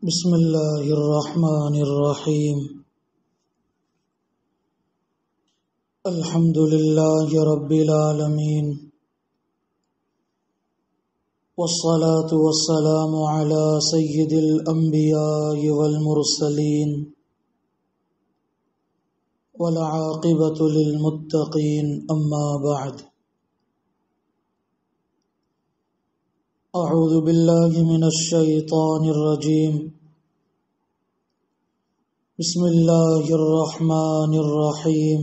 بسم اللہ الرحمن الرحیم الحمد للہ رب العالمین والصلاة والسلام علی سید الانبیاء والمرسلین والعاقبۃ للمتقین اما بعد اعوذ باللہ من الشیطان الرجیم بسم اللہ الرحمن الرحیم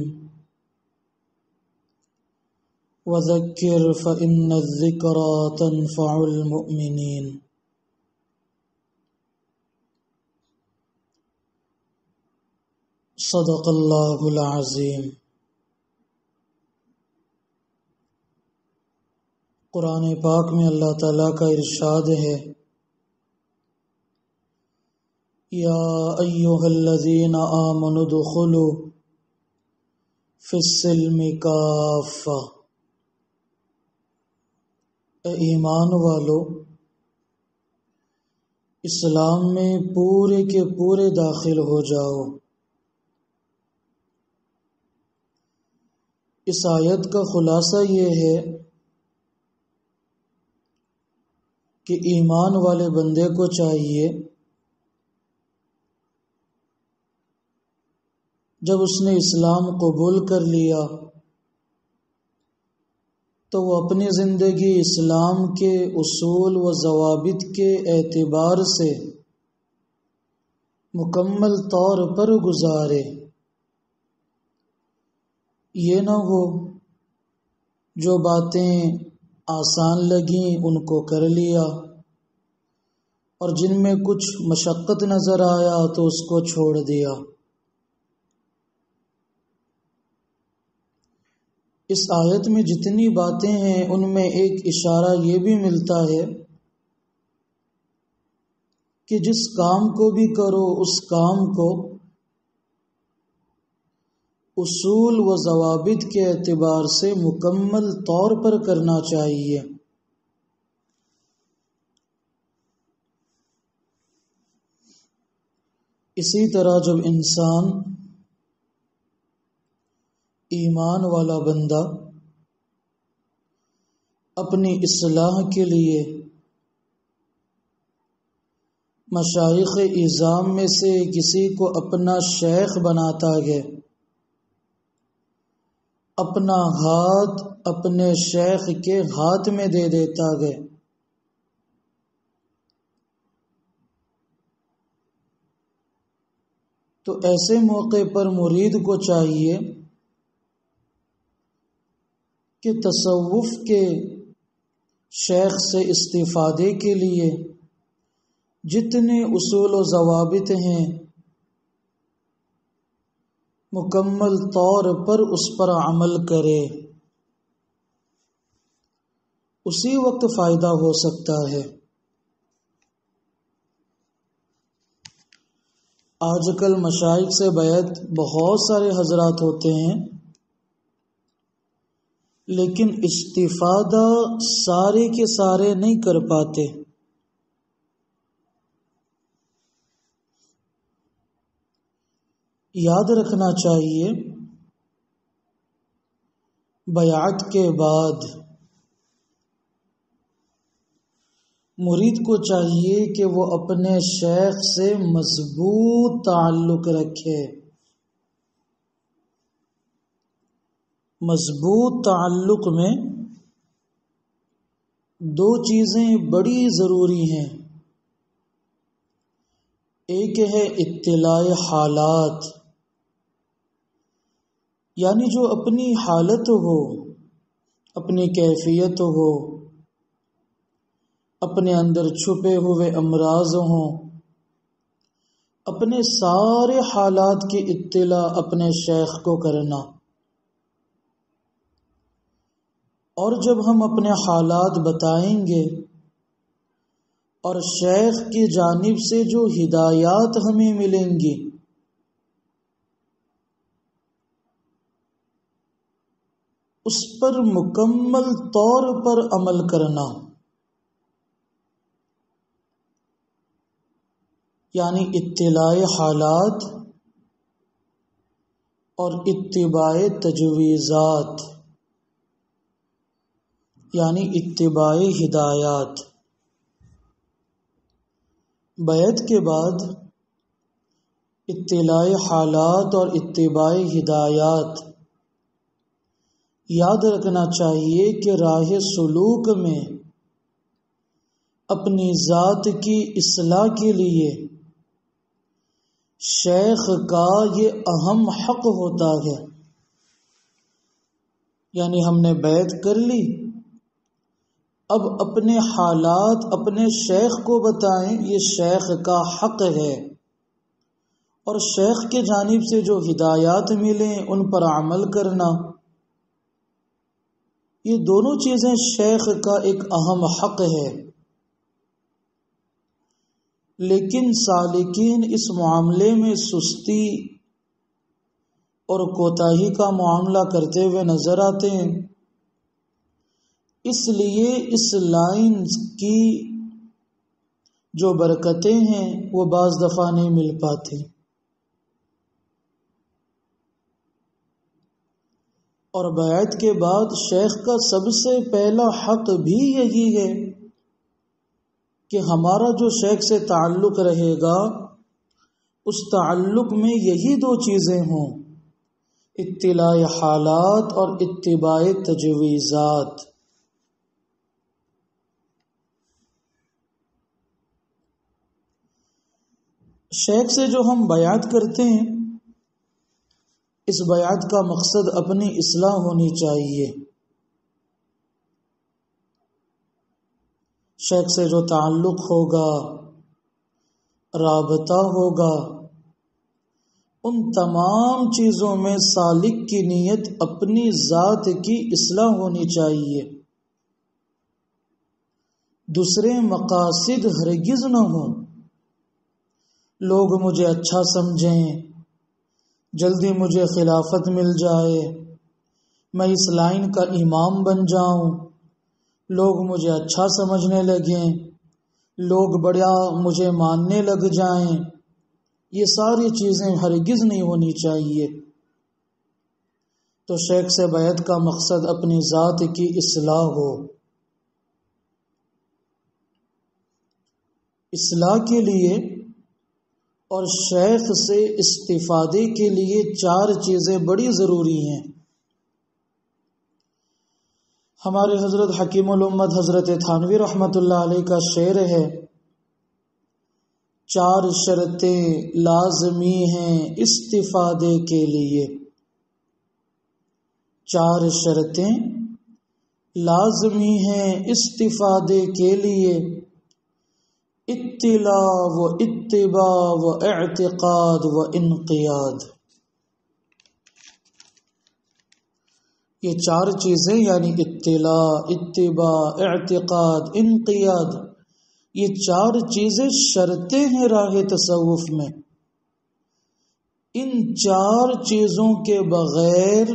وذکر فإن الذکرى تنفع المؤمنین۔ صدق اللہ العظیم۔ قرآن پاک میں اللہ تعالیٰ کا ارشاد ہے، یا ایھا الذین آمنوا ادخلوا فی السلم کافۃ، اے ایمان والو اسلام میں پورے کے پورے داخل ہو جاؤ۔ اس آیت کا خلاصہ یہ ہے کہ ایمان والے بندے کو چاہیے جب اس نے اسلام قبول کر لیا تو وہ اپنی زندگی اسلام کے اصول و ضوابط کے اعتبار سے مکمل طور پر گزارے۔ یہ نہ ہو جو باتیں آسان لگیں ان کو کر لیا اور جن میں کچھ مشقت نظر آیا تو اس کو چھوڑ دیا۔ اس آیت میں جتنی باتیں ہیں ان میں ایک اشارہ یہ بھی ملتا ہے کہ جس کام کو بھی کرو اس کام کو اصول و ضوابط کے اعتبار سے مکمل طور پر کرنا چاہیے۔ اسی طرح جب انسان ایمان والا بندہ اپنی اصلاح کے لیے مشائخ اعظام میں سے کسی کو اپنا شیخ بناتا ہے، اپنا ہاتھ اپنے شیخ کے ہاتھ میں دے دیتا ہے، تو ایسے موقع پر مرید کو چاہیے کہ تصوف کے شیخ سے استفادے کے لیے جتنے اصول و ضوابط ہیں مکمل طور پر اس پر عمل کرے، اسی وقت فائدہ ہو سکتا ہے۔ آج کل مشائخ سے بیعت بہت سارے حضرات ہوتے ہیں لیکن استفادہ سارے کے سارے نہیں کر پاتے۔ یاد رکھنا چاہیے بیعت کے بعد مرید کو چاہیے کہ وہ اپنے شیخ سے مضبوط تعلق رکھے۔ مضبوط تعلق میں دو چیزیں بڑی ضروری ہیں، ایک ہے اطلاع حالات، یعنی جو اپنی حالت ہو، اپنی کیفیت ہو، اپنے اندر چھپے ہوئے امراض ہوں، اپنے سارے حالات کی اطلاع اپنے شیخ کو کرنا۔ اور جب ہم اپنے حالات بتائیں گے اور شیخ کی جانب سے جو ہدایات ہمیں ملیں گی اس پر مکمل طور پر عمل کرنا۔ یعنی اطلاع حالات اور اتباع تجویزات یعنی اتباع ہدایات۔ بیعت کے بعد اطلاع حالات اور اتباع ہدایات، یاد رکھنا چاہیے کہ راہ سلوک میں اپنی ذات کی اصلاح کے لیے شیخ کا یہ اہم حق ہوتا ہے۔ یعنی ہم نے بیعت کر لی، اب اپنے حالات اپنے شیخ کو بتائیں، یہ شیخ کا حق ہے، اور شیخ کے جانب سے جو ہدایات ملیں ان پر عمل کرنا، یہ دونوں چیزیں شیخ کا ایک اہم حق ہے۔ لیکن سالکین اس معاملے میں سستی اور کوتاہی کا معاملہ کرتے ہوئے نظر آتے ہیں، اس لیے اس لائن کی جو برکتیں ہیں وہ بعض دفعہ نہیں مل پاتی۔ اور بیعت کے بعد شیخ کا سب سے پہلا حق بھی یہی ہے کہ ہمارا جو شیخ سے تعلق رہے گا اس تعلق میں یہی دو چیزیں ہوں، اطلاع حالات اور اتباع تجویزات۔ شیخ سے جو ہم بیعت کرتے ہیں، اس بیعت کا مقصد اپنی اصلاح ہونی چاہیے۔ شیخ سے جو تعلق ہوگا، رابطہ ہوگا، ان تمام چیزوں میں سالک کی نیت اپنی ذات کی اصلاح ہونی چاہیے، دوسرے مقاصد ہرگز نہ ہوں۔ لوگ مجھے اچھا سمجھیں، جلدی مجھے خلافت مل جائے، میں اس لائن کا امام بن جاؤں، لوگ مجھے اچھا سمجھنے لگیں، لوگ بڑا مجھے ماننے لگ جائیں، یہ ساری چیزیں ہرگز نہیں ہونی چاہیے۔ تو شیخ سے بیعت کا مقصد اپنی ذات کی اصلاح ہو۔ اصلاح کے لیے اور شیخ سے استفادے کے لیے 4 چیزیں بڑی ضروری ہیں۔ ہمارے حضرت حکیم الامت حضرت تھانوی رحمۃ اللہ علیہ کا شعر ہے، 4 شرطیں لازمی ہیں استفادے کے لیے، 4 شرطیں لازمی ہیں استفادے کے لیے، اطلاع و اتباع و اعتقاد و انقیاد۔ یہ 4 چیزیں یعنی اطلاع، اتباع، اعتقاد، انقیاد، یہ 4 چیزیں شرطیں ہیں راہ تصوف میں۔ ان 4 چیزوں کے بغیر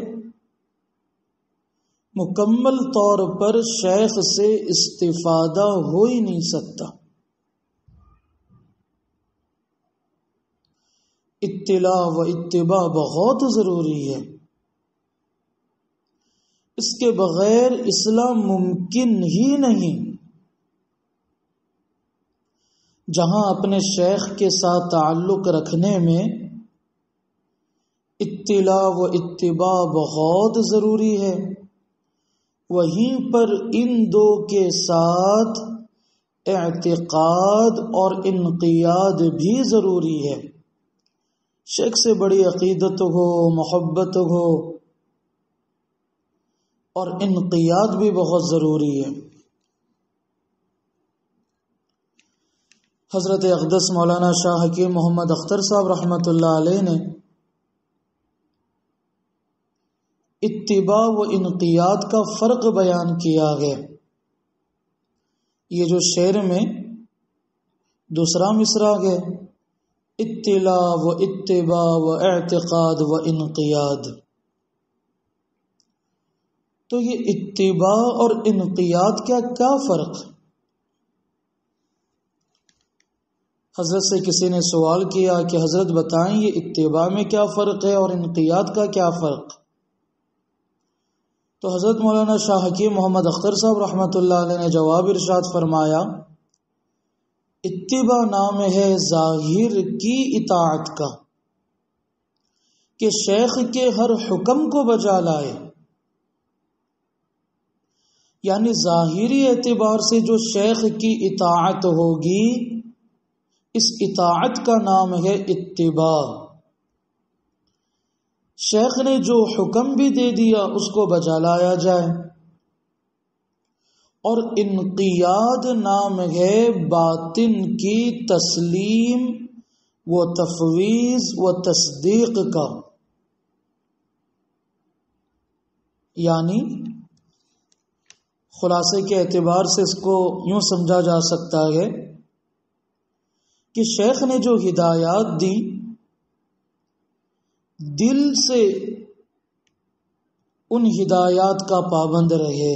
مکمل طور پر شیخ سے استفادہ ہو ہی نہیں سکتا۔ اطلاع و اتباع بہت ضروری ہے، اس کے بغیر اسلام ممکن ہی نہیں۔ جہاں اپنے شیخ کے ساتھ تعلق رکھنے میں اطلاع و اتباع بہت ضروری ہے، وہیں پر ان 2 کے ساتھ اعتقاد اور انقیاد بھی ضروری ہے۔ شیخ سے بڑی عقیدت ہو، محبت ہو، اور انقیاد بھی بہت ضروری ہے۔ حضرت اقدس مولانا شاہ حکیم محمد اختر صاحب رحمۃ اللہ علیہ نے اتباع و انقیاد کا فرق بیان کیا ہے۔ یہ جو شعر میں دوسرا مصرع ہے، اطلاع و اتباع و اعتقاد و انقیاد، تو یہ اتباع اور انقیاد کیا فرق؟ حضرت سے کسی نے سوال کیا کہ حضرت بتائیں یہ اتباع میں کیا فرق ہے اور انقیاد کا کیا فرق؟ تو حضرت مولانا شاہ حکیم محمد اختر صاحب رحمۃ اللہ علیہ نے جواب ارشاد فرمایا، اتباع نام ہے ظاہر کی اطاعت کا، کہ شیخ کے ہر حکم کو بجا لائے، یعنی ظاہری اعتبار سے جو شیخ کی اطاعت ہوگی اس اطاعت کا نام ہے اتباع۔ شیخ نے جو حکم بھی دے دیا اس کو بجا لایا جائے۔ اور انقیاد نام ہے باطن کی تسلیم و تفویض و تصدیق کا، یعنی خلاصے کے اعتبار سے اس کو یوں سمجھا جا سکتا ہے کہ شیخ نے جو ہدایات دی دل سے ان ہدایات کا پابند رہے،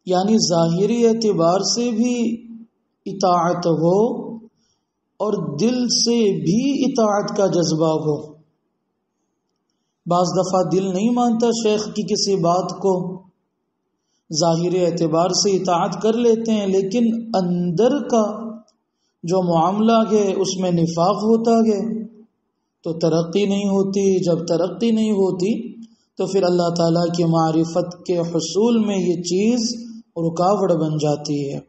یعنی ظاہری اعتبار سے بھی اطاعت ہو اور دل سے بھی اطاعت کا جذبہ ہو۔ بعض دفعہ دل نہیں مانتا شیخ کی کسی بات کو، ظاہری اعتبار سے اطاعت کر لیتے ہیں، لیکن اندر کا جو معاملہ ہے اس میں نفاق ہوتا ہے تو ترقی نہیں ہوتی۔ جب ترقی نہیں ہوتی تو پھر اللہ تعالیٰ کی معرفت کے حصول میں یہ چیز رکاوٹ بن جاتی ہے۔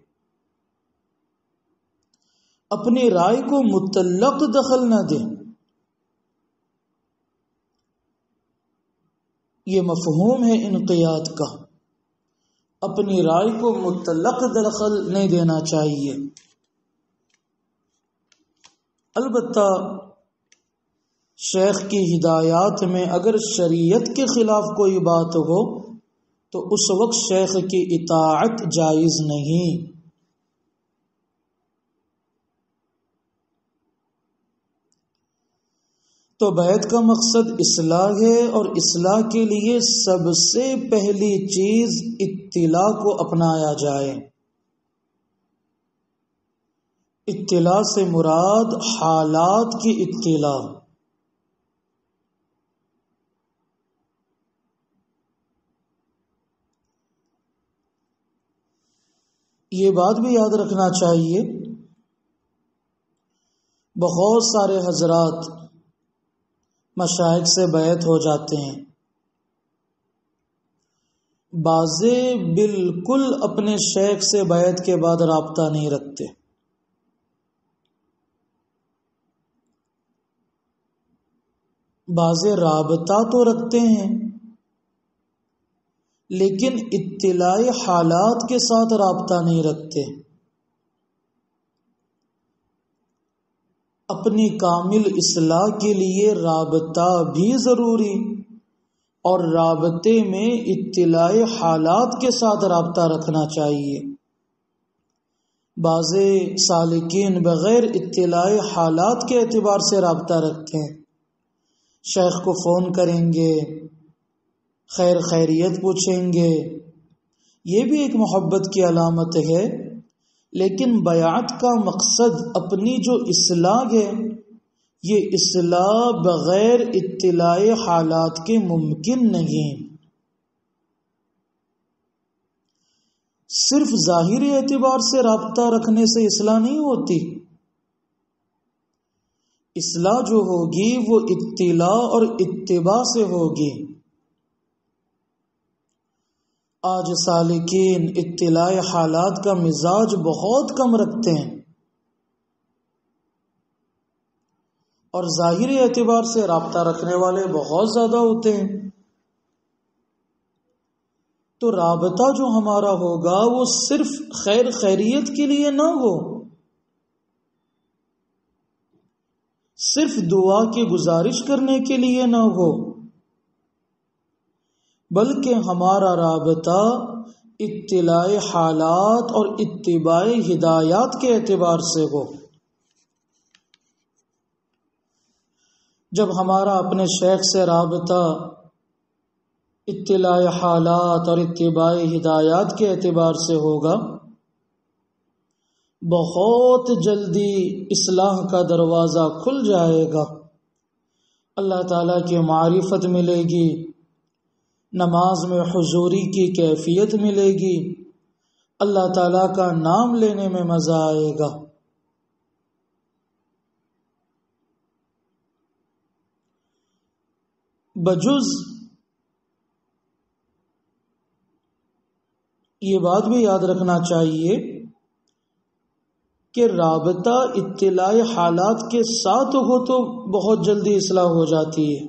اپنی رائے کو مطلق دخل نہ دے، یہ مفہوم ہے انقیاد کا۔ اپنی رائے کو مطلق دخل نہیں دینا چاہیے۔ البتہ شیخ کی ہدایات میں اگر شریعت کے خلاف کوئی بات ہو تو اس وقت شیخ کی اطاعت جائز نہیں۔ تو بیعت کا مقصد اصلاح ہے، اور اصلاح کے لیے سب سے پہلی چیز اطلاع کو اپنایا جائے۔ اطلاع سے مراد حالات کی اطلاع۔ یہ بات بھی یاد رکھنا چاہیے، بہت سارے حضرات مشائخ سے بیعت ہو جاتے ہیں، بعضے بالکل اپنے شیخ سے بیعت کے بعد رابطہ نہیں رکھتے۔ بعضے رابطہ تو رکھتے ہیں لیکن اطلاع حالات کے ساتھ رابطہ نہیں رکھتے۔ اپنی کامل اصلاح کے لیے رابطہ بھی ضروری، اور رابطے میں اطلاع حالات کے ساتھ رابطہ رکھنا چاہیے۔ بعض سالکین بغیر اطلاع حالات کے اعتبار سے رابطہ رکھتے ہیں، شیخ کو فون کریں گے، خیر خیریت پوچھیں گے، یہ بھی ایک محبت کی علامت ہے، لیکن بیعت کا مقصد اپنی جو اصلاح ہے یہ اصلاح بغیر اطلاع حالات کے ممکن نہیں۔ صرف ظاہری اعتبار سے رابطہ رکھنے سے اصلاح نہیں ہوتی، اصلاح جو ہوگی وہ اطلاع اور اتباع سے ہوگی۔ آج سالکین اطلاع حالات کا مزاج بہت کم رکھتے ہیں اور ظاہری اعتبار سے رابطہ رکھنے والے بہت زیادہ ہوتے ہیں۔ تو رابطہ جو ہمارا ہوگا وہ صرف خیر خیریت کے لیے نہ ہو، صرف دعا کی گزارش کرنے کے لیے نہ ہو، بلکہ ہمارا رابطہ اطلاع حالات اور اتباع ہدایات کے اعتبار سے ہو۔ جب ہمارا اپنے شیخ سے رابطہ اطلاع حالات اور اتباع ہدایات کے اعتبار سے ہوگا بہت جلدی اصلاح کا دروازہ کھل جائے گا، اللہ تعالیٰ کی معرفت ملے گی، نماز میں حضوری کی کیفیت ملے گی، اللہ تعالیٰ کا نام لینے میں مزہ آئے گا۔ بجز یہ بات بھی یاد رکھنا چاہیے کہ رابطہ اطلاع حالات کے ساتھ ہو تو بہت جلدی اصلاح ہو جاتی ہے،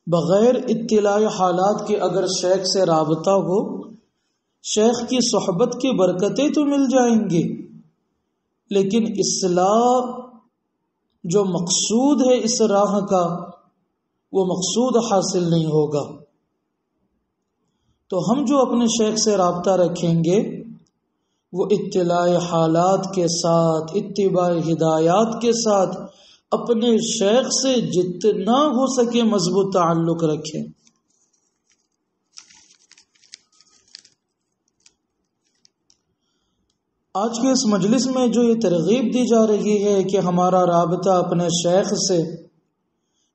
بغیر اطلاع حالات کے اگر شیخ سے رابطہ ہو، شیخ کی صحبت کی برکتیں تو مل جائیں گی، لیکن اصلاح جو مقصود ہے اس راہ کا، وہ مقصود حاصل نہیں ہوگا۔ تو ہم جو اپنے شیخ سے رابطہ رکھیں گے وہ اطلاع حالات کے ساتھ، اتباع ہدایات کے ساتھ اپنے شیخ سے جتنا ہو سکے مضبوط تعلق رکھیں۔ آج کے اس مجلس میں جو یہ ترغیب دی جا رہی ہے کہ ہمارا رابطہ اپنے شیخ سے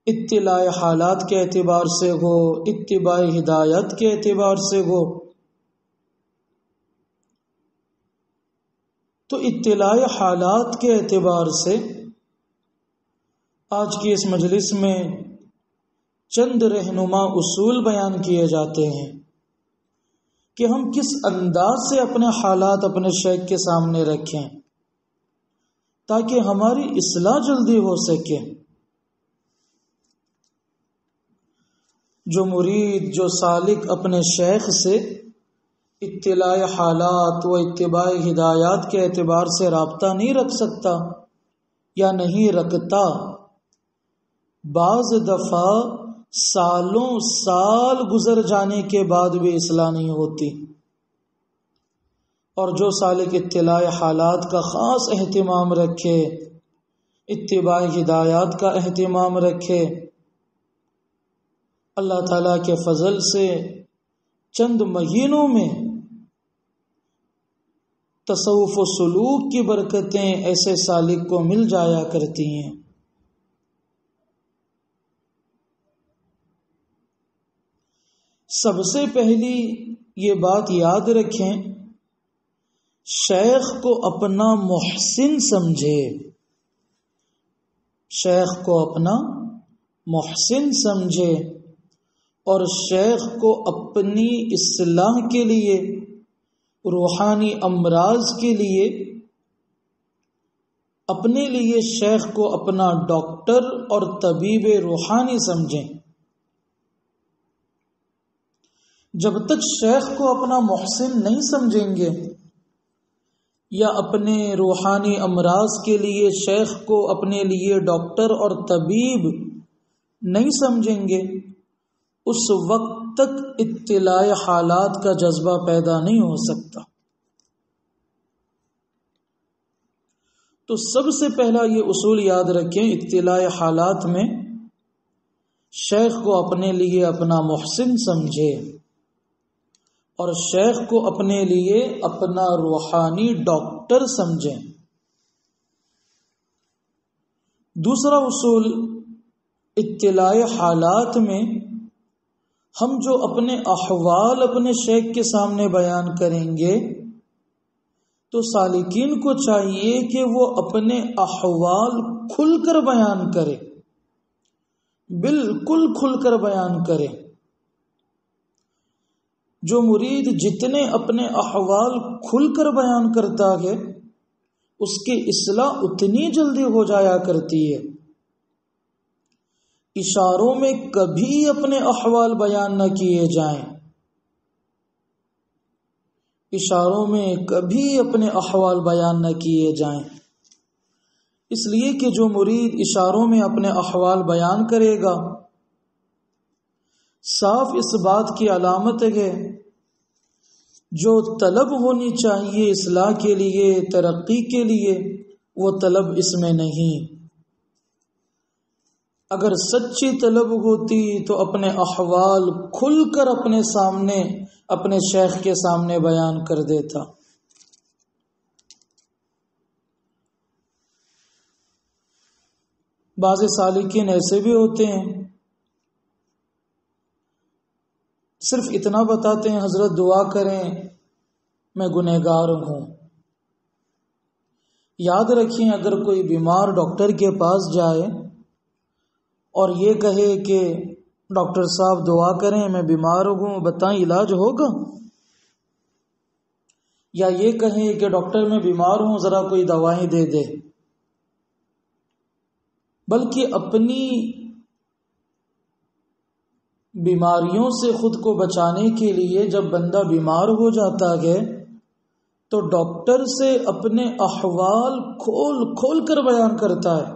اطلاع حالات کے اعتبار سے ہو، اتباع ہدایت کے اعتبار سے ہو، تو اطلاع حالات کے اعتبار سے آج کی اس مجلس میں چند رہنما اصول بیان کیے جاتے ہیں کہ ہم کس انداز سے اپنے حالات اپنے شیخ کے سامنے رکھیں تاکہ ہماری اصلاح جلدی ہو سکے۔ جو مرید، جو سالک اپنے شیخ سے اطلاع حالات و اتباع ہدایات کے اعتبار سے رابطہ نہیں رکھ سکتا یا نہیں رکھتا، بعض دفعہ سالوں سال گزر جانے کے بعد بھی اصلاح نہیں ہوتی، اور جو سالک اطلاع حالات کا خاص اہتمام رکھے، اتباع ہدایات کا اہتمام رکھے، اللہ تعالیٰ کے فضل سے چند مہینوں میں تصوف و سلوک کی برکتیں ایسے سالک کو مل جایا کرتی ہیں۔ سب سے پہلی یہ بات یاد رکھیں، شیخ کو اپنا محسن سمجھے، شیخ کو اپنا محسن سمجھے، اور شیخ کو اپنی اصلاح کے لیے، روحانی امراض کے لیے، اپنے لیے شیخ کو اپنا ڈاکٹر اور طبیب روحانی سمجھیں۔ جب تک شیخ کو اپنا محسن نہیں سمجھیں گے یا اپنے روحانی امراض کے لیے شیخ کو اپنے لیے ڈاکٹر اور طبیب نہیں سمجھیں گے، اس وقت تک اطلاع حالات کا جذبہ پیدا نہیں ہو سکتا۔ تو سب سے پہلا یہ اصول یاد رکھیں، اطلاع حالات میں شیخ کو اپنے لیے اپنا محسن سمجھے اور شیخ کو اپنے لیے اپنا روحانی ڈاکٹر سمجھیں۔ دوسرا اصول، اطلاع حالات میں ہم جو اپنے احوال اپنے شیخ کے سامنے بیان کریں گے تو سالکین کو چاہیے کہ وہ اپنے احوال کھل کر بیان کرے، بالکل کھل کر بیان کرے۔ جو مرید جتنے اپنے احوال کھل کر بیان کرتا ہے اس کی اصلاح اتنی جلدی ہو جایا کرتی ہے۔ اشاروں میں کبھی اپنے احوال بیان نہ کیے جائیں، اشاروں میں کبھی اپنے احوال بیان نہ کیے جائیں، اس لیے کہ جو مرید اشاروں میں اپنے احوال بیان کرے گا، صاف اس بات کی علامت ہے جو طلب ہونی چاہیے اصلاح کے لیے، ترقی کے لیے، وہ طلب اس میں نہیں۔ اگر سچی طلب ہوتی تو اپنے احوال کھل کر اپنے سامنے، اپنے شیخ کے سامنے بیان کر دیتا۔ بعض سالکین ایسے بھی ہوتے ہیں صرف اتنا بتاتے ہیں حضرت دعا کریں میں گنہگار ہوں. یاد رکھیں اگر کوئی بیمار ڈاکٹر کے پاس جائے اور یہ کہے کہ ڈاکٹر صاحب دعا کریں میں بیمار ہوں بتائیں علاج ہوگا، یا یہ کہیں کہ ڈاکٹر میں بیمار ہوں ذرا کوئی دوائیں دے دے، بلکہ اپنی بیماریوں سے خود کو بچانے کے لیے جب بندہ بیمار ہو جاتا ہے تو ڈاکٹر سے اپنے احوال کھول کھول کر بیان کرتا ہے.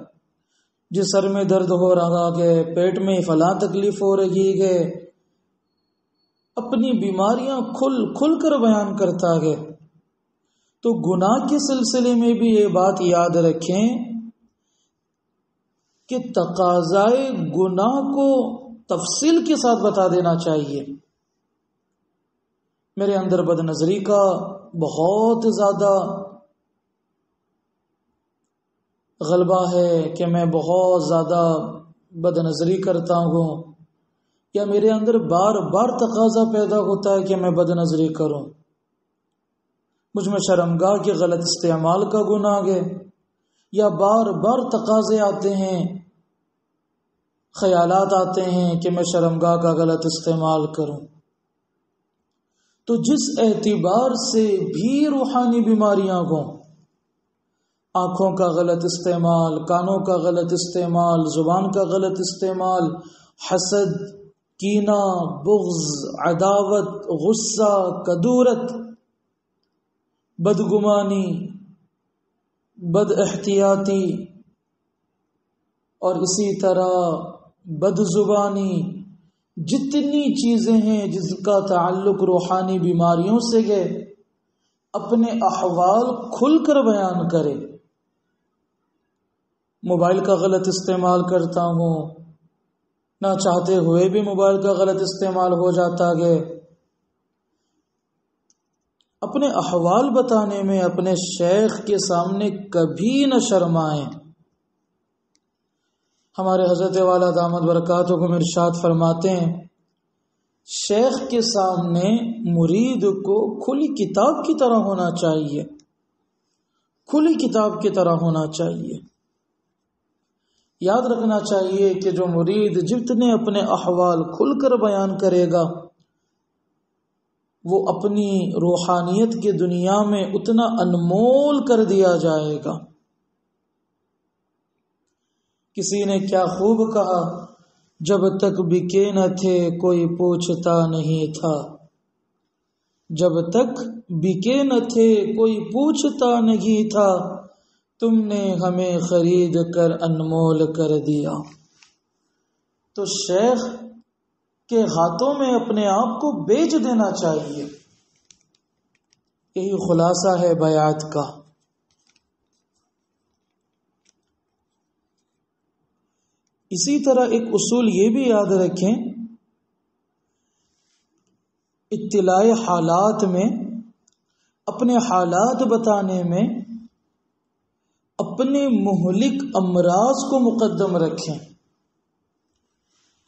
جس سر میں درد ہو رہا ہے، پیٹ میں فلاں تکلیف ہو رہی ہے، اپنی بیماریاں کھل کھل کر بیان کرتا ہے. تو گناہ کے سلسلے میں بھی یہ بات یاد رکھیں کہ تقاضائے گناہ کو تفصیل کے ساتھ بتا دینا چاہیے. میرے اندر بد نظری کا بہت زیادہ غلبہ ہے کہ میں بہت زیادہ بد نظری کرتا ہوں، یا میرے اندر بار بار تقاضا پیدا ہوتا ہے کہ میں بد نظری کروں، مجھ میں شرمگاہ کے غلط استعمال کا گناہ ہے، یا بار بار تقاضے آتے ہیں، خیالات آتے ہیں کہ میں شرمگاہ کا غلط استعمال کروں. تو جس اعتبار سے بھی روحانی بیماریاں ہوں، آنکھوں کا غلط استعمال، کانوں کا غلط استعمال، زبان کا غلط استعمال، حسد، کینہ، بغض، عداوت، غصہ، کدورت، بدگمانی، بد احتیاطی اور اسی طرح بد زبانی، جتنی چیزیں ہیں جس کا تعلق روحانی بیماریوں سے ہے اپنے احوال کھل کر بیان کرے. موبائل کا غلط استعمال کرتا ہوں، نہ چاہتے ہوئے بھی موبائل کا غلط استعمال ہو جاتا ہے. اپنے احوال بتانے میں اپنے شیخ کے سامنے کبھی نہ شرمائیں. ہمارے حضرت والا دامت برکاتہم ارشاد فرماتے ہیں شیخ کے سامنے مرید کو کھلی کتاب کی طرح ہونا چاہیے، کھلی کتاب کی طرح ہونا چاہیے. یاد رکھنا چاہیے کہ جو مرید جتنے اپنے احوال کھل کر بیان کرے گا وہ اپنی روحانیت کی دنیا میں اتنا انمول کر دیا جائے گا. کسی نے کیا خوب کہا، جب تک بکے نہ تھے کوئی پوچھتا نہیں تھا، جب تک بکے نہ تھے کوئی پوچھتا نہیں تھا، تم نے ہمیں خرید کر انمول کر دیا. تو شیخ کے ہاتھوں میں اپنے آپ کو بیچ دینا چاہیے. یہی خلاصہ ہے بیعت کا. اسی طرح ایک اصول یہ بھی یاد رکھیں، اطلاع حالات میں، اپنے حالات بتانے میں اپنے مہلک امراض کو مقدم رکھیں.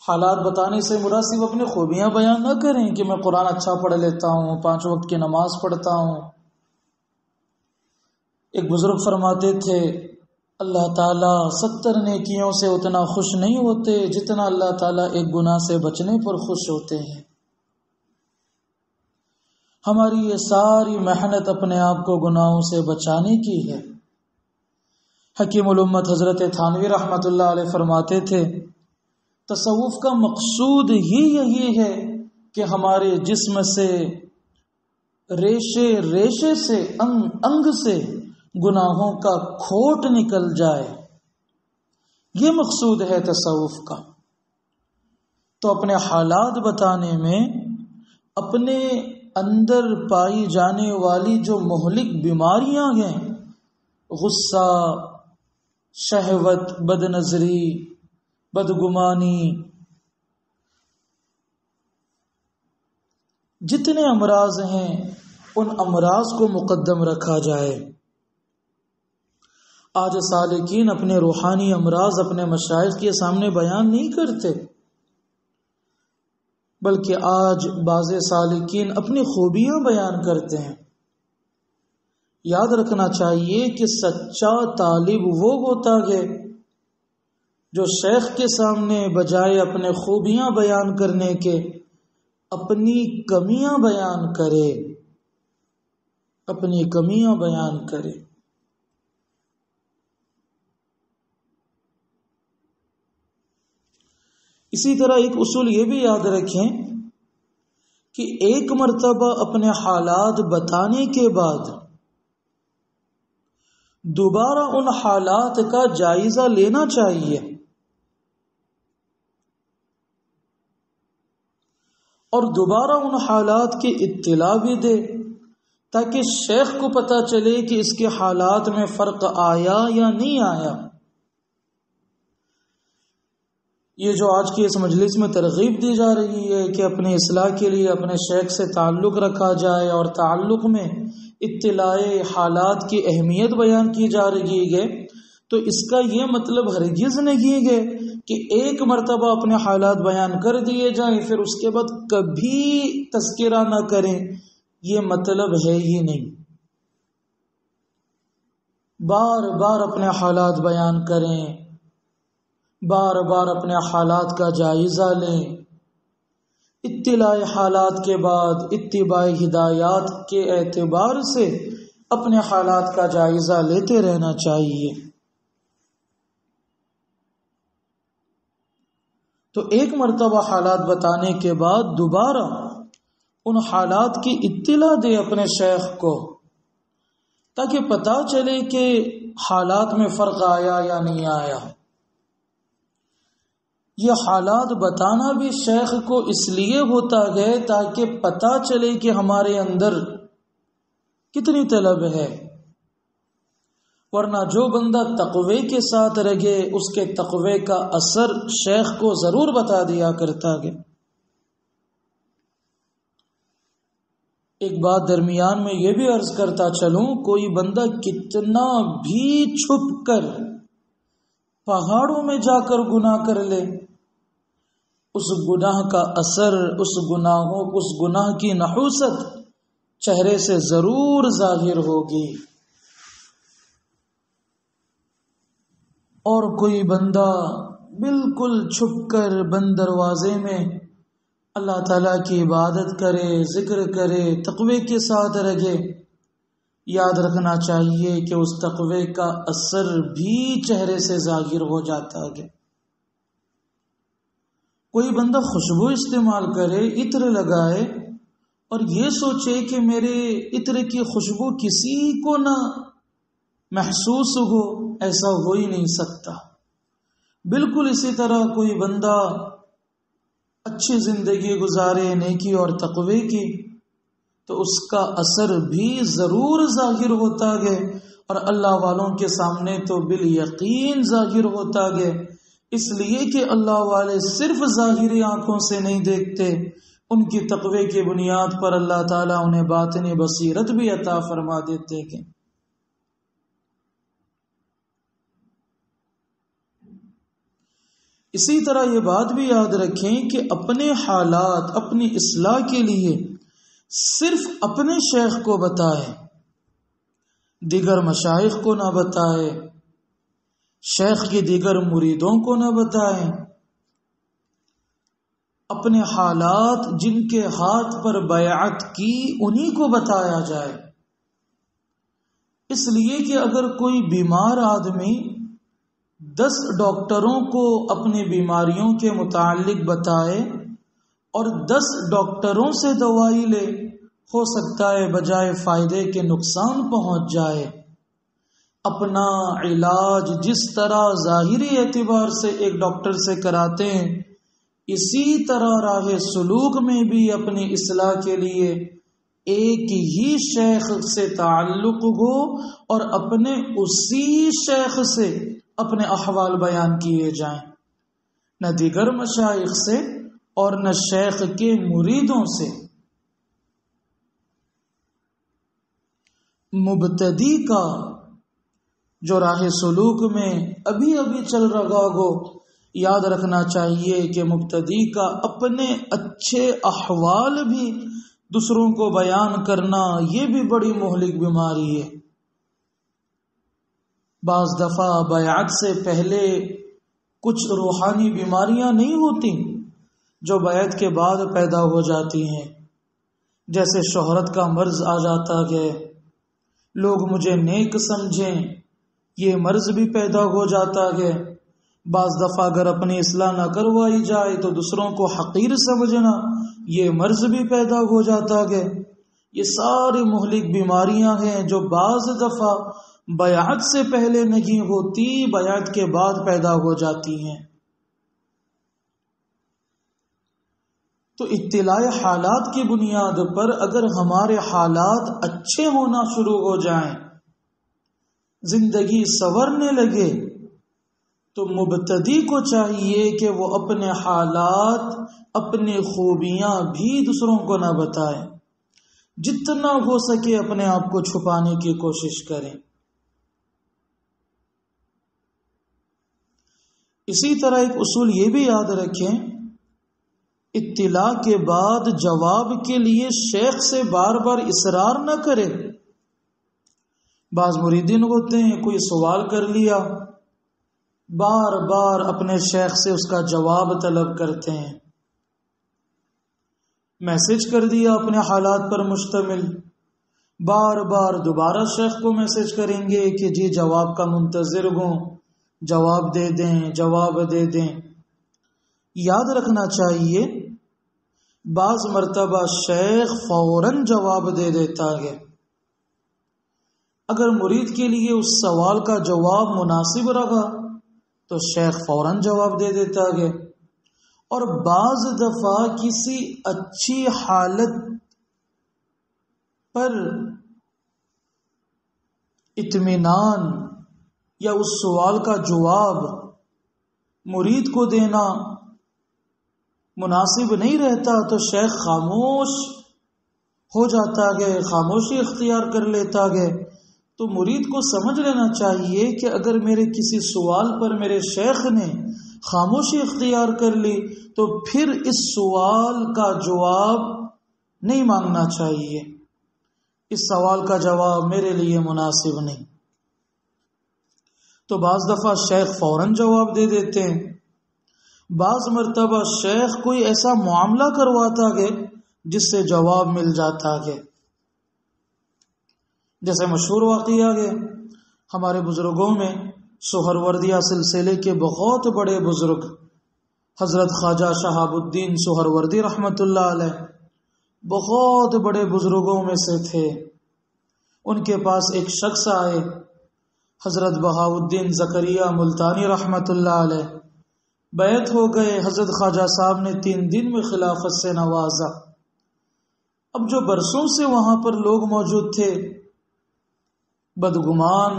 حالات بتانے سے مراد صرف اپنی خوبیاں بیان نہ کریں کہ میں قرآن اچھا پڑھ لیتا ہوں، 5 وقت کی نماز پڑھتا ہوں. ایک بزرگ فرماتے تھے اللہ تعالیٰ 70 نیکیوں سے اتنا خوش نہیں ہوتے جتنا اللہ تعالیٰ ایک گناہ سے بچنے پر خوش ہوتے ہیں. ہماری یہ ساری محنت اپنے آپ کو گناہوں سے بچانے کی ہے. حکیم الامت حضرت تھانوی رحمۃ اللہ علیہ فرماتے تھے تصوف کا مقصود ہی یہی ہے کہ ہمارے جسم سے ریشے ریشے سے انگ سے گناہوں کا کھوٹ نکل جائے. یہ مقصود ہے تصوف کا. تو اپنے حالات بتانے میں اپنے اندر پائی جانے والی جو مہلک بیماریاں ہیں، غصہ، شہوت، بد نظری، بدگمانی، جتنے امراض ہیں ان امراض کو مقدم رکھا جائے. آج سالکین اپنے روحانی امراض اپنے مشائخ کے سامنے بیان نہیں کرتے، بلکہ آج بعض سالکین اپنی خوبیاں بیان کرتے ہیں۔ یاد رکھنا چاہیے کہ سچا طالب وہ ہوتا ہے جو شیخ کے سامنے بجائے اپنے خوبیاں بیان کرنے کے اپنی کمیاں بیان کرے، اپنی کمیاں بیان کرے۔ اسی طرح ایک اصول یہ بھی یاد رکھیں کہ ایک مرتبہ اپنے حالات بتانے کے بعد دوبارہ ان حالات کا جائزہ لینا چاہیے، اور دوبارہ ان حالات کی اطلاع بھی دے تاکہ شیخ کو پتہ چلے کہ اس کے حالات میں فرق آیا یا نہیں آیا۔ یہ جو آج کی اس مجلس میں ترغیب دی جا رہی ہے کہ اپنی اصلاح کے لیے اپنے شیخ سے تعلق رکھا جائے اور تعلق میں اطلاع حالات کی اہمیت بیان کی جا رہی ہے، تو اس کا یہ مطلب ہرگز نہیں ہے کہ ایک مرتبہ اپنے حالات بیان کر دیے جائیں پھر اس کے بعد کبھی تذکرہ نہ کریں، یہ مطلب ہے ہی نہیں۔ بار بار اپنے حالات بیان کریں، بار بار اپنے حالات کا جائزہ لیں، اطلاع حالات کے بعد اتباع ہدایات کے اعتبار سے اپنے حالات کا جائزہ لیتے رہنا چاہیے۔ تو ایک مرتبہ حالات بتانے کے بعد دوبارہ ان حالات کی اطلاع دے اپنے شیخ کو تاکہ پتہ چلے کہ حالات میں فرق آیا یا نہیں آیا۔ یہ حالات بتانا بھی شیخ کو اس لیے ہوتا ہے تاکہ پتہ چلے کہ ہمارے اندر کتنی طلب ہے، ورنہ جو بندہ تقوی کے ساتھ رہے اس کے تقوی کا اثر شیخ کو ضرور بتا دیا کرتا ہے۔ ایک بات درمیان میں یہ بھی عرض کرتا چلوں، کوئی بندہ کتنا بھی چھپ کر پہاڑوں میں جا کر گناہ کر لے، اس گناہ کا اثر، اس گناہ کی نحوست چہرے سے ضرور ظاہر ہوگی۔ اور کوئی بندہ بالکل چھپ کر بند دروازے میں اللہ تعالیٰ کی عبادت کرے، ذکر کرے، تقوی کے ساتھ رہے، یاد رکھنا چاہیے کہ اس تقوی کا اثر بھی چہرے سے ظاہر ہو جاتا ہے۔ کوئی بندہ خوشبو استعمال کرے، عطر لگائے اور یہ سوچے کہ میرے عطر کی خوشبو کسی کو نہ محسوس ہو، ایسا ہو ہی نہیں سکتا۔ بالکل اسی طرح کوئی بندہ اچھی زندگی گزارے نیکی اور تقوی کی تو اس کا اثر بھی ضرور ظاہر ہوتا ہے، اور اللہ والوں کے سامنے تو بالیقین ظاہر ہوتا ہے، اس لیے کہ اللہ والے صرف ظاہری آنکھوں سے نہیں دیکھتے، ان کی تقوی کی بنیاد پر اللہ تعالیٰ انہیں باطنی بصیرت بھی عطا فرما دیتے ہیں۔ اسی طرح یہ بات بھی یاد رکھیں کہ اپنے حالات اپنی اصلاح کے لیے صرف اپنے شیخ کو بتائے، دیگر مشائخ کو نہ بتائے، شیخ کی دیگر مریدوں کو نہ بتائیں۔ اپنے حالات جن کے ہاتھ پر بیعت کی انہی کو بتایا جائے، اس لیے کہ اگر کوئی بیمار آدمی 10 ڈاکٹروں کو اپنی بیماریوں کے متعلق بتائے اور 10 ڈاکٹروں سے دوائی لے، ہو سکتا ہے بجائے فائدے کے نقصان پہنچ جائے۔ اپنا علاج جس طرح ظاہری اعتبار سے ایک ڈاکٹر سے کراتے ہیں، اسی طرح راہ سلوک میں بھی اپنی اصلاح کے لیے ایک ہی شیخ سے تعلق ہو اور اپنے اسی شیخ سے اپنے احوال بیان کیے جائیں، نہ دیگر مشائخ سے اور نہ شیخ کے مریدوں سے۔ مبتدی کا جو راہ سلوک میں ابھی ابھی چل رہا ہو، یاد رکھنا چاہیے کہ مبتدی کا اپنے اچھے احوال بھی دوسروں کو بیان کرنا یہ بھی بڑی مہلک بیماری ہے۔ بعض دفعہ بیعت سے پہلے کچھ روحانی بیماریاں نہیں ہوتی جو بیعت کے بعد پیدا ہو جاتی ہیں، جیسے شہرت کا مرض آ جاتا ہے، لوگ مجھے نیک سمجھیں، یہ مرض بھی پیدا ہو جاتا ہے۔ بعض دفعہ اگر اپنی اصلاح نہ کروائی جائے تو دوسروں کو حقیر سمجھنا، یہ مرض بھی پیدا ہو جاتا ہے۔ یہ ساری مہلک بیماریاں ہیں جو بعض دفعہ بیعت سے پہلے نہیں ہوتی، بیعت کے بعد پیدا ہو جاتی ہیں۔ تو اطلاع حالات کی بنیاد پر اگر ہمارے حالات اچھے ہونا شروع ہو جائیں، زندگی سنورنے لگے، تو مبتدی کو چاہیے کہ وہ اپنے حالات، اپنی خوبیاں بھی دوسروں کو نہ بتائیں، جتنا ہو سکے اپنے آپ کو چھپانے کی کوشش کریں۔ اسی طرح ایک اصول یہ بھی یاد رکھیں، اطلاع کے بعد جواب کے لیے شیخ سے بار بار اصرار نہ کرے۔ بعض مریدین ہوتے ہیں، کوئی سوال کر لیا، بار بار اپنے شیخ سے اس کا جواب طلب کرتے ہیں، میسج کر دیا اپنے حالات پر مشتمل، بار بار دوبارہ شیخ کو میسج کریں گے کہ جی جواب کا منتظر ہوں، جواب دے دیں، جواب دے دیں۔ یاد رکھنا چاہیے بعض مرتبہ شیخ فوراً جواب دے دیتا ہے، اگر مرید کے لیے اس سوال کا جواب مناسب رہا تو شیخ فوراً جواب دے دیتا ہے، اور بعض دفعہ کسی اچھی حالت پر اطمینان یا اس سوال کا جواب مرید کو دینا مناسب نہیں رہتا تو شیخ خاموش ہو جاتا ہے، خاموشی اختیار کر لیتا ہے۔ تو مرید کو سمجھ لینا چاہیے کہ اگر میرے کسی سوال پر میرے شیخ نے خاموشی اختیار کر لی تو پھر اس سوال کا جواب نہیں مانگنا چاہیے، اس سوال کا جواب میرے لیے مناسب نہیں۔ تو بعض دفعہ شیخ فوراً جواب دے دیتے ہیں، بعض مرتبہ شیخ کوئی ایسا معاملہ کرواتا ہے جس سے جواب مل جاتا ہے۔ جیسے مشہور واقعہ ہے، ہمارے بزرگوں میں سہروردیہ سلسلے کے بہت بڑے بزرگ حضرت خواجہ شہاب الدین سہروردی رحمۃ اللہ علیہ بہت بڑے بزرگوں میں سے تھے۔ ان کے پاس ایک شخص آئے، حضرت بہاؤالدین زکریا ملتانی رحمۃ اللہ علیہ، بیعت ہو گئے، حضرت خواجہ صاحب نے 3 دن میں خلافت سے نوازا۔ اب جو برسوں سے وہاں پر لوگ موجود تھے بدگمان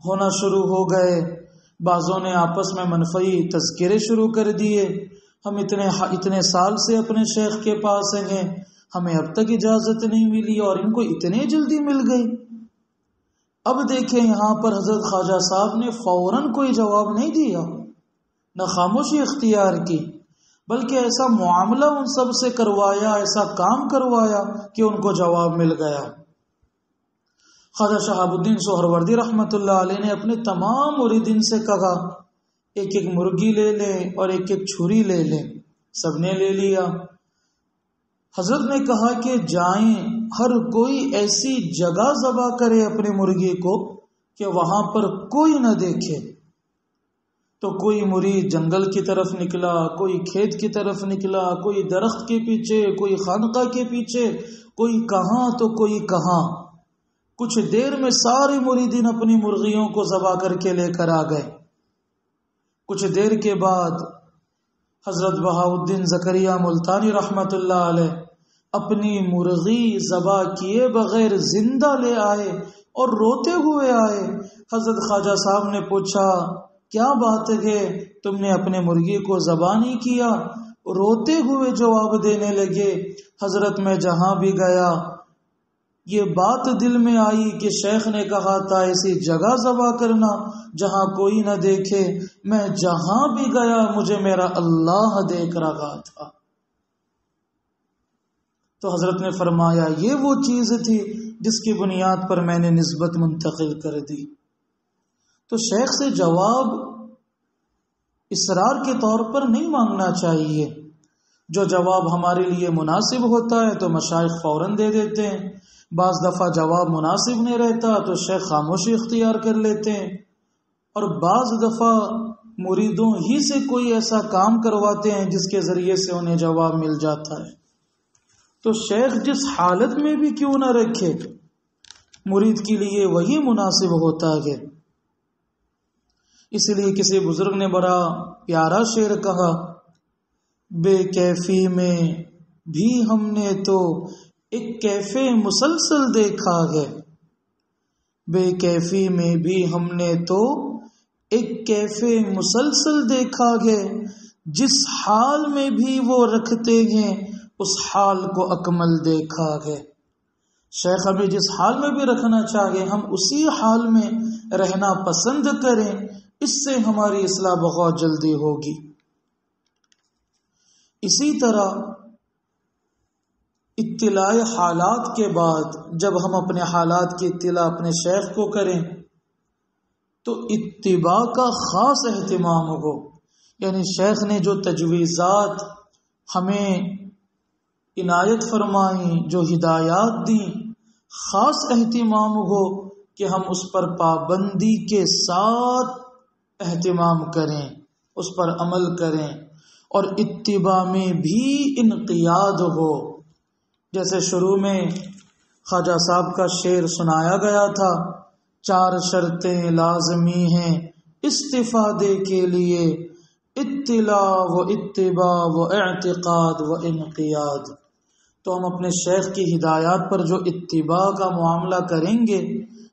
ہونا شروع ہو گئے، بعضوں نے آپس میں منفی تذکرے شروع کر دیے، ہم اتنے سال سے اپنے شیخ کے پاس ہیں، ہمیں اب تک اجازت نہیں ملی اور ان کو اتنے جلدی مل گئی۔ اب دیکھیں یہاں پر حضرت خواجہ صاحب نے فوراً کوئی جواب نہیں دیا، نہ خاموشی اختیار کی، بلکہ ایسا معاملہ ان سب سے کروایا، ایسا کام کروایا کہ ان کو جواب مل گیا۔ خواجہ شہاب الدین سہروردی رحمۃ اللہ علیہ نے اپنے تمام مریدین سے کہا ایک ایک مرغی لے لیں اور ایک ایک چھری لے لیں، سب نے لے لیا۔ حضرت نے کہا کہ جائیں ہر کوئی ایسی جگہ ذبح کرے اپنے مرغی کو کہ وہاں پر کوئی نہ دیکھے۔ تو کوئی مرید جنگل کی طرف نکلا، کوئی کھیت کی طرف نکلا، کوئی درخت کے پیچھے، کوئی خانقاہ کے پیچھے، کوئی کہاں تو کوئی کہاں۔ کچھ دیر میں سارے مریدین اپنی مرغیوں کو ذبح کر کے لے کر آ گئے۔ کچھ دیر کے بعد حضرت بہاؤالدین زکریا ملتانی رحمۃ اللہ علیہ اپنی مرغی ذبح کیے بغیر زندہ لے آئے اور روتے ہوئے آئے۔ حضرت خواجہ صاحب نے پوچھا کیا بات ہے، تم نے اپنے مرغی کو ذبح نہیں کیا؟ روتے ہوئے جواب دینے لگے، حضرت میں جہاں بھی گیا یہ بات دل میں آئی کہ شیخ نے کہا تھا ایسی جگہ ذبح کرنا جہاں کوئی نہ دیکھے، میں جہاں بھی گیا مجھے میرا اللہ دیکھ رہا تھا۔ تو حضرت نے فرمایا یہ وہ چیز تھی جس کی بنیاد پر میں نے نسبت منتقل کر دی۔ تو شیخ سے جواب اصرار کے طور پر نہیں مانگنا چاہیے، جو جواب ہمارے لیے مناسب ہوتا ہے تو مشائخ فوراً دے دیتے ہیں، بعض دفعہ جواب مناسب نہیں رہتا تو شیخ خاموشی اختیار کر لیتے ہیں، اور بعض دفعہ مریدوں ہی سے کوئی ایسا کام کرواتے ہیں جس کے ذریعے سے انہیں جواب مل جاتا ہے۔ تو شیخ جس حالت میں بھی کیوں نہ رکھے، مرید کے لیے وہی مناسب ہوتا ہے۔ اس لیے کسی بزرگ نے بڑا پیارا شعر کہا، بے کیفی میں بھی ہم نے تو ایک کیفے مسلسل دیکھا ہے، بے کیفی میں بھی ہم نے تو ایک کیفے مسلسل دیکھا ہے، جس حال میں بھی وہ رکھتے ہیں اس حال کو اکمل دیکھا ہے۔ شیخ ہمیں جس حال میں بھی رکھنا چاہے ہم اسی حال میں رہنا پسند کریں، اس سے ہماری اصلاح بہت جلدی ہوگی۔ اسی طرح اطلاع حالات کے بعد جب ہم اپنے حالات کی اطلاع اپنے شیخ کو کریں تو اتباع کا خاص اہتمام ہو، یعنی شیخ نے جو تجویزات ہمیں عنایت فرمائیں، جو ہدایات دیں، خاص اہتمام ہو کہ ہم اس پر پابندی کے ساتھ اہتمام کریں، اس پر عمل کریں، اور اتباع میں بھی انقیاد ہو۔ جیسے شروع میں خواجہ صاحب کا شعر سنایا گیا تھا، 4 شرطیں لازمی ہیں استفادے کے لیے، اطلاع و اتباع و اعتقاد و انقیاد۔ تو ہم اپنے شیخ کی ہدایات پر جو اتباع کا معاملہ کریں گے،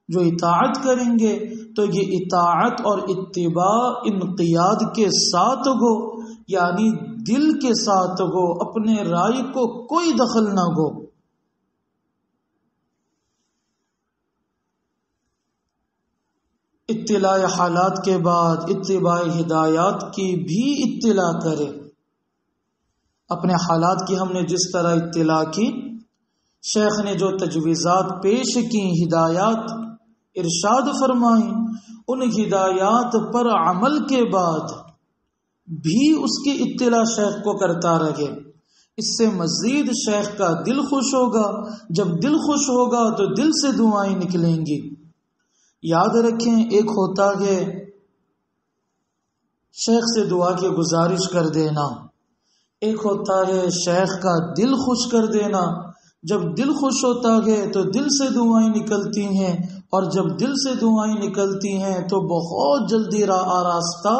جو اطاعت کریں گے، تو یہ اطاعت اور اتباع انقیاد کے ساتھ ہو، یعنی دل کے ساتھ ہو، اپنے رائے کو کوئی دخل نہ ہو۔ اطلاع حالات کے بعد اتباع ہدایات کی بھی اطلاع کرے۔ اپنے حالات کی ہم نے جس طرح اطلاع کی، شیخ نے جو تجویزات پیش کی، ہدایات ارشاد فرمائیں، ان ہدایات پر عمل کے بعد بھی اس کی اطلاع شیخ کو کرتا رہے۔ اس سے مزید شیخ کا دل خوش ہوگا، جب دل خوش ہوگا تو دل سے دعائیں نکلیں گی۔ یاد رکھیں، ایک ہوتا ہے شیخ سے دعا کی گزارش کر دینا، ایک ہوتا ہے شیخ کا دل خوش کر دینا۔ جب دل خوش ہوتا ہے تو دل سے دعائیں نکلتی ہیں، اور جب دل سے دعائیں نکلتی ہیں تو بہت جلدی راستہ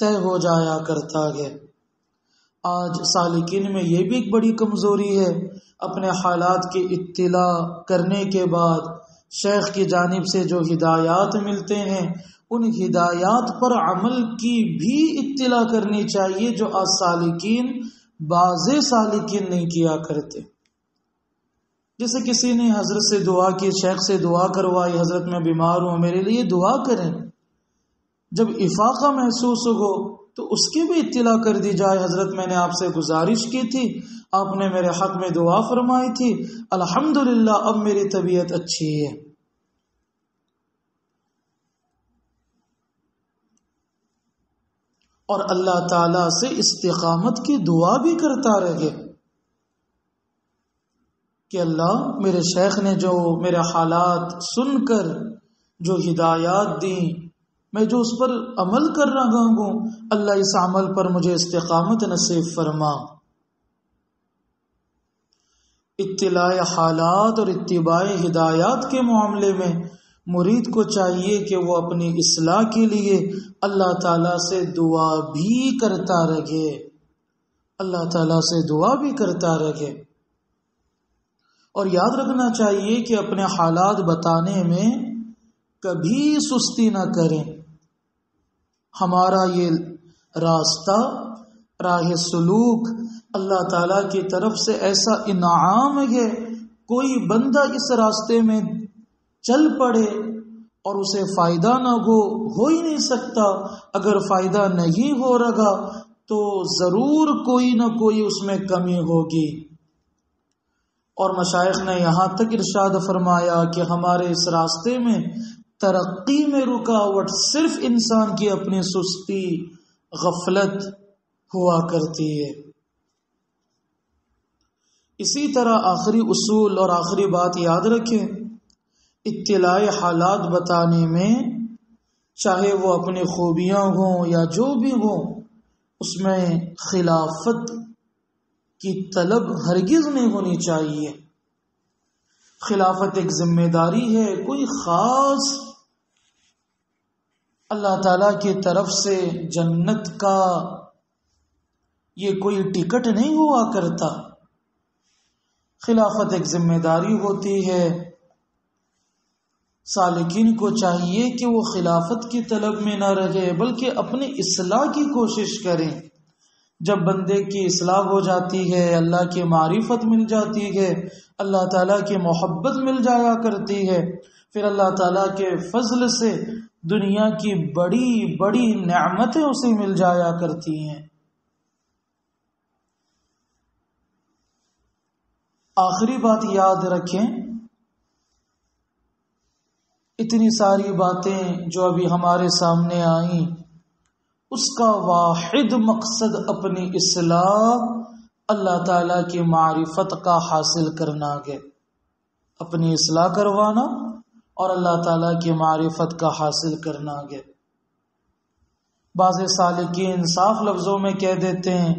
طے ہو جایا کرتا ہے۔ آج سالکین میں یہ بھی ایک بڑی کمزوری ہے، اپنے حالات کی اطلاع کرنے کے بعد شیخ کی جانب سے جو ہدایات ملتے ہیں، ان ہدایات پر عمل کی بھی اطلاع کرنی چاہیے، جو آج سالکین بعض سالکین نہیں کیا کرتے۔ جیسے کسی نے حضرت سے دعا کی، شیخ سے دعا کروائی، حضرت میں بیمار ہوں میرے لیے دعا کریں۔ جب افاقہ محسوس ہو تو اس کی بھی اطلاع کر دی جائے، حضرت میں نے آپ سے گزارش کی تھی، آپ نے میرے حق میں دعا فرمائی تھی، الحمدللہ اب میری طبیعت اچھی ہے۔ اور اللہ تعالی سے استقامت کی دعا بھی کرتا رہے کہ اللہ میرے شیخ نے جو میرے حالات سن کر جو ہدایات دیں، میں جو اس پر عمل کر رہا ہوں، اللہ اس عمل پر مجھے استقامت نصیب فرما۔ اطلاع حالات اور اتباع ہدایات کے معاملے میں مرید کو چاہیے کہ وہ اپنی اصلاح کے لیے اللہ تعالیٰ سے دعا بھی کرتا رہے، اللہ تعالیٰ سے دعا بھی کرتا رہے۔ اور یاد رکھنا چاہیے کہ اپنے حالات بتانے میں کبھی سستی نہ کریں۔ ہمارا یہ راستہ، راہ سلوک اللہ تعالیٰ کی طرف سے ایسا انعام ہے، کوئی بندہ اس راستے میں چل پڑے اور اسے فائدہ نہ ہو ہی نہیں سکتا. اگر فائدہ نہیں ہو رہا تو ضرور کوئی نہ کوئی اس میں کمی ہوگی. اور مشائخ نے یہاں تک ارشاد فرمایا کہ ہمارے اس راستے میں ترقی میں رکاوٹ صرف انسان کی اپنی سستی، غفلت ہوا کرتی ہے. اسی طرح آخری اصول اور آخری بات یاد رکھیں، اطلاع حالات بتانے میں چاہے وہ اپنی خوبیاں ہوں یا جو بھی ہوں، اس میں خلافت کی طلب ہرگز نہیں ہونی چاہیے. خلافت ایک ذمہ داری ہے، کوئی خاص اللہ تعالی کی طرف سے جنت کا یہ کوئی ٹکٹ نہیں ہوا کرتا. خلافت ایک ذمہ داری ہوتی ہے. سالکین کو چاہیے کہ وہ خلافت کی طلب میں نہ رہے بلکہ اپنی اصلاح کی کوشش کریں. جب بندے کی اصلاح ہو جاتی ہے، اللہ کی معرفت مل جاتی ہے، اللہ تعالیٰ کی محبت مل جایا کرتی ہے، پھر اللہ تعالیٰ کے فضل سے دنیا کی بڑی بڑی نعمتیں اسے مل جایا کرتی ہیں. آخری بات یاد رکھیں، اتنی ساری باتیں جو ابھی ہمارے سامنے آئیں، اس کا واحد مقصد اپنی اصلاح، اللہ تعالیٰ کی معرفت کا حاصل کرنا ہے. اپنی اصلاح کروانا اور اللہ تعالیٰ کی معرفت کا حاصل کرنا ہے. بعض سالکین صاف لفظوں میں کہہ دیتے ہیں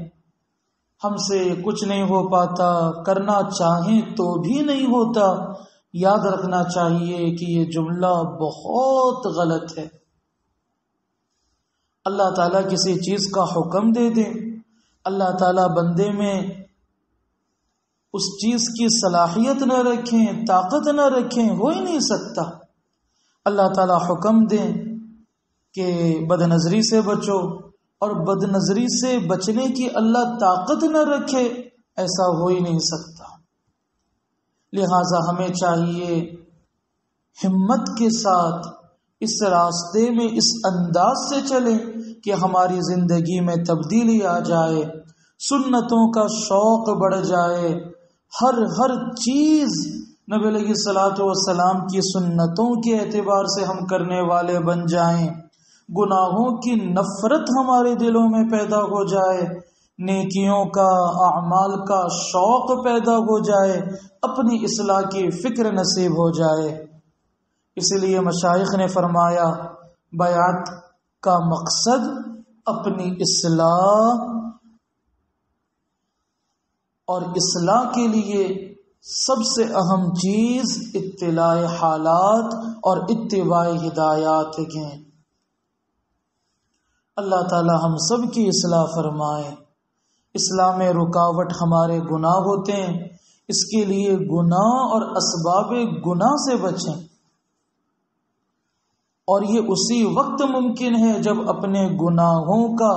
ہم سے کچھ نہیں ہو پاتا، کرنا چاہیں تو بھی نہیں ہوتا. یاد رکھنا چاہیے کہ یہ جملہ بہت غلط ہے. اللہ تعالیٰ کسی چیز کا حکم دے دے، اللہ تعالیٰ بندے میں اس چیز کی صلاحیت نہ رکھیں، طاقت نہ رکھیں، ہو ہی نہیں سکتا. اللہ تعالیٰ حکم دیں کہ بد نظری سے بچو اور بد نظری سے بچنے کی اللہ طاقت نہ رکھے، ایسا ہو ہی نہیں سکتا. لہذا ہمیں چاہیے ہمت کے ساتھ اس راستے میں اس انداز سے چلیں کہ ہماری زندگی میں تبدیلی آ جائے، سنتوں کا شوق بڑھ جائے، ہر چیز نبی علیہ الصلوۃ والسلام کی سنتوں کے اعتبار سے ہم کرنے والے بن جائیں، گناہوں کی نفرت ہمارے دلوں میں پیدا ہو جائے، نیکیوں کا، اعمال کا شوق پیدا ہو جائے، اپنی اصلاح کی فکر نصیب ہو جائے. اس لیے مشائخ نے فرمایا بیعت کا مقصد اپنی اصلاح، اور اصلاح کے لیے سب سے اہم چیز اطلاع حالات اور اتباع ہدایات ہیں. اللہ تعالی ہم سب کی اصلاح فرمائے. اصلاح میں رکاوٹ ہمارے گناہ ہوتے ہیں، اس کے لیے گناہ اور اسباب گناہ سے بچیں. اور یہ اسی وقت ممکن ہے جب اپنے گناہوں کا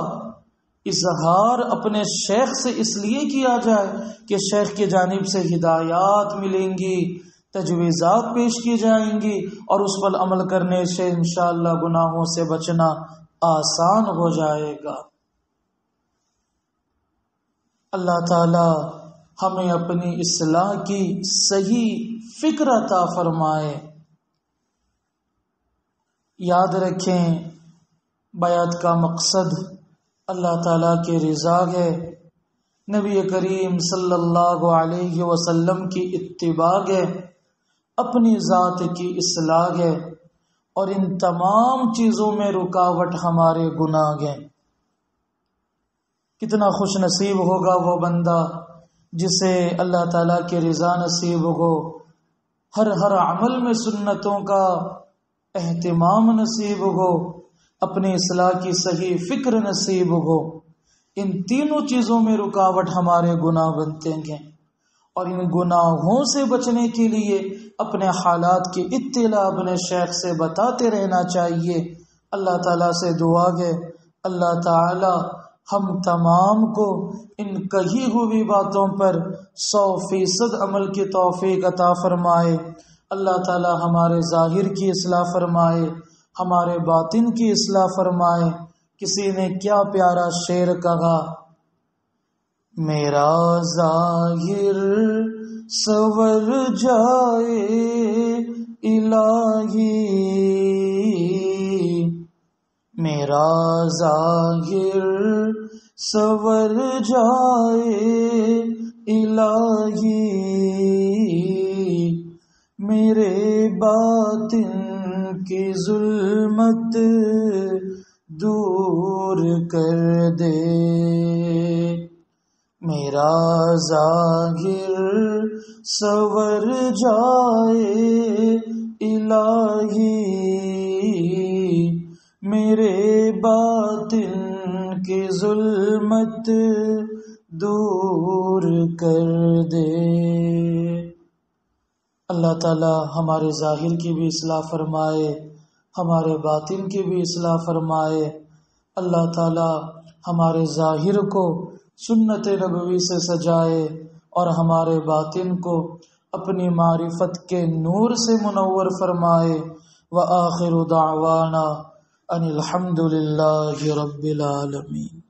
اظہار اپنے شیخ سے اس لیے کیا جائے کہ شیخ کی جانب سے ہدایات ملیں گی، تجویزات پیش کی جائیں گی، اور اس پر عمل کرنے سے انشاءاللہ گناہوں سے بچنا آسان ہو جائے گا. اللہ تعالی ہمیں اپنی اصلاح کی صحیح فکر عطا فرمائے. یاد رکھیں بیعت کا مقصد اللہ تعالیٰ کی رضا ہے، نبی کریم صلی اللہ علیہ وسلم کی اتباع ہے، اپنی ذات کی اصلاح ہے، اور ان تمام چیزوں میں رکاوٹ ہمارے گناہ ہیں. کتنا خوش نصیب ہوگا وہ بندہ جسے اللہ تعالیٰ کی رضا نصیب ہو، ہر عمل میں سنتوں کا اہتمام نصیب ہو، اپنی اصلاح کی صحیح فکر نصیب ہو. ان تینوں چیزوں میں رکاوٹ ہمارے گناہ بنتے ہیں، اور ان گناہوں سے بچنے کے لیے اپنے حالات کی اطلاع اپنے شیخ سے بتاتے رہنا چاہیے. اللہ تعالیٰ سے دعا ہے اللہ تعالیٰ ہم تمام کو ان کہی ہوئی باتوں پر 100% عمل کی توفیق عطا فرمائے۔ اللہ تعالی ہمارے ظاہر کی اصلاح فرمائے، ہمارے باطن کی اصلاح فرمائے۔ کسی نے کیا پیارا شعر کہا، میرا ظاہر سنور جائے الہی، میرا ظاہر سنور جائے الہی، میرے باطن کی ظلمت دور کر دے، میرا ظاہر سنور جائے الہی، میرے باطن کی ظلمت دور کر دے۔ اللہ تعالی ہمارے ظاہر کی بھی اصلاح فرمائے، ہمارے باطن کی بھی اصلاح فرمائے۔ اللہ تعالی ہمارے ظاہر کو سنت نبوی سے سجائے اور ہمارے باطن کو اپنی معرفت کے نور سے منور فرمائے۔ وآخر دعوانا ان الحمد للہ رب العالمین۔